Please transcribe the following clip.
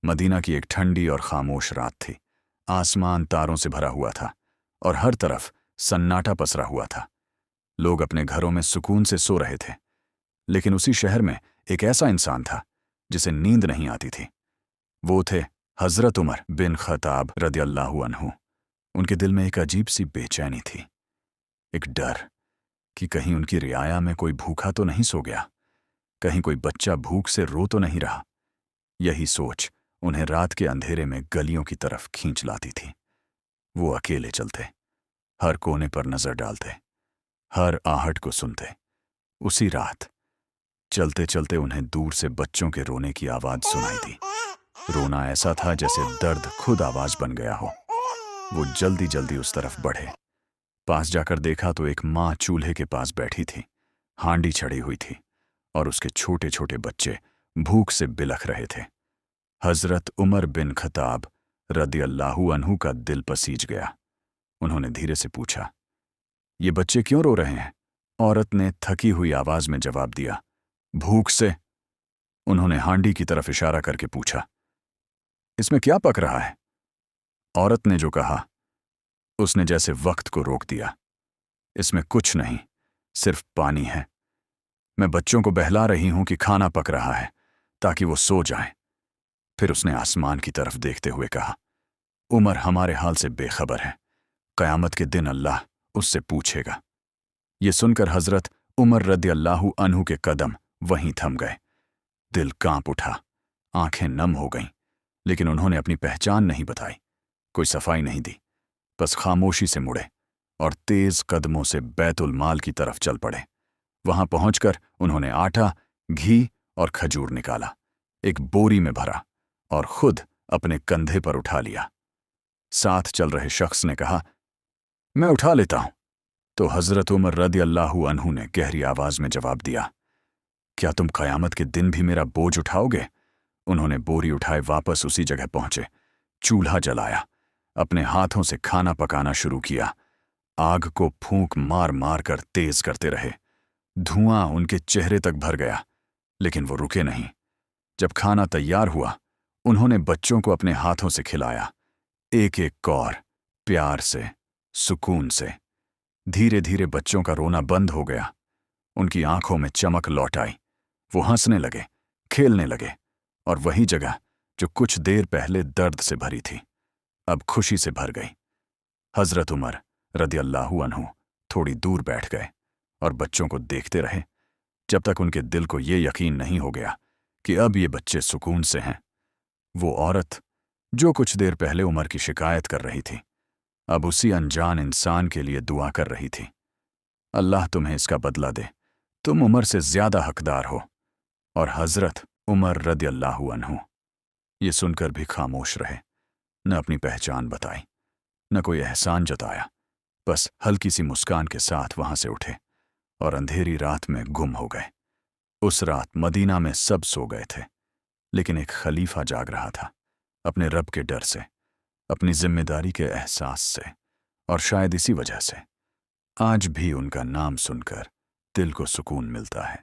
Medina की एक ठंडी और खामोश रात थी। आसमान तारों से भरा हुआ था और हर तरफ सन्नाटा पसरा हुआ था। लोग अपने घरों में सुकून से सो रहे थे, लेकिन उसी शहर में एक ऐसा इंसान था जिसे नींद नहीं आती थी। वो थे हज़रत उमर बिन ख़त्ताब रदियल्लाहु अन्हु। उनके दिल में एक अजीब सी बेचैनी थी, एक डर कि कहीं उनकी रियाया में कोई भूखा तो नहीं सो गया, कहीं कोई बच्चा भूख से रो तो नहीं रहा। यही सोच उन्हें रात के अंधेरे में गलियों की तरफ खींच लाती थी। वो अकेले चलते, हर कोने पर नजर डालते, हर आहट को सुनते। उसी रात चलते चलते उन्हें दूर से बच्चों के रोने की आवाज सुनाई दी। रोना ऐसा था जैसे दर्द खुद आवाज बन गया हो। वो जल्दी जल्दी उस तरफ बढ़े। पास जाकर देखा तो एक माँ चूल्हे के पास बैठी थी। हांडी चढ़ी हुई थी और उसके छोटे छोटे बच्चे भूख से बिलख रहे थे। हजरत उमर बिन ख़त्ताब रदियल्लाहु अन्हु का दिल पसीज गया। उन्होंने धीरे से पूछा, ये बच्चे क्यों रो रहे हैं? औरत ने थकी हुई आवाज में जवाब दिया, भूख से। उन्होंने हांडी की तरफ इशारा करके पूछा, इसमें क्या पक रहा है? औरत ने जो कहा, उसने जैसे वक्त को रोक दिया। इसमें कुछ नहीं, सिर्फ पानी है। मैं बच्चों को बहला रही हूं कि खाना पक रहा है ताकि वो सो जाएं। फिर उसने आसमान की तरफ देखते हुए कहा, उमर हमारे हाल से बेखबर है। क़यामत के दिन अल्लाह उससे पूछेगा। ये सुनकर हजरत उमर रदियल्लाहु अन्हु के कदम वहीं थम गए। दिल कांप उठा, आंखें नम हो गईं, लेकिन उन्होंने अपनी पहचान नहीं बताई, कोई सफाई नहीं दी। बस खामोशी से मुड़े और तेज कदमों से बैतुल माल की तरफ चल पड़े। वहां पहुंचकर उन्होंने आटा, घी और खजूर निकाला, एक बोरी में भरा और खुद अपने कंधे पर उठा लिया। साथ चल रहे शख्स ने कहा, मैं उठा लेता हूं। तो हजरत उमर रदियल्लाहु अन्हु ने गहरी आवाज में जवाब दिया, क्या तुम क़यामत के दिन भी मेरा बोझ उठाओगे? उन्होंने बोरी उठाए वापस उसी जगह पहुंचे, चूल्हा जलाया, अपने हाथों से खाना पकाना शुरू किया। आग को फूंक मार मार कर तेज करते रहे। धुआं उनके चेहरे तक भर गया, लेकिन वो रुके नहीं। जब खाना तैयार हुआ, उन्होंने बच्चों को अपने हाथों से खिलाया, एक एक कौर, प्यार से, सुकून से। धीरे धीरे बच्चों का रोना बंद हो गया। उनकी आंखों में चमक लौट आई। वो हंसने लगे, खेलने लगे, और वही जगह जो कुछ देर पहले दर्द से भरी थी, अब खुशी से भर गई। हजरत उमर रदियल्लाहु अन्हु थोड़ी दूर बैठ गए और बच्चों को देखते रहे, जब तक उनके दिल को ये यकीन नहीं हो गया कि अब ये बच्चे सुकून से हैं। वो औरत जो कुछ देर पहले उमर की शिकायत कर रही थी, अब उसी अनजान इंसान के लिए दुआ कर रही थी, अल्लाह तुम्हें इसका बदला दे, तुम उमर से ज्यादा हकदार हो। और हजरत उमर रदियल्लाहु अन्हु ये सुनकर भी खामोश रहे, न अपनी पहचान बताई, न कोई एहसान जताया। बस हल्की सी मुस्कान के साथ वहां से उठे और अंधेरी रात में गुम हो गए। उस रात मदीना में सब सो गए थे, लेकिन एक खलीफा जाग रहा था, अपने रब के डर से, अपनी जिम्मेदारी के एहसास से, और शायद इसी वजह से आज भी उनका नाम सुनकर दिल को सुकून मिलता है।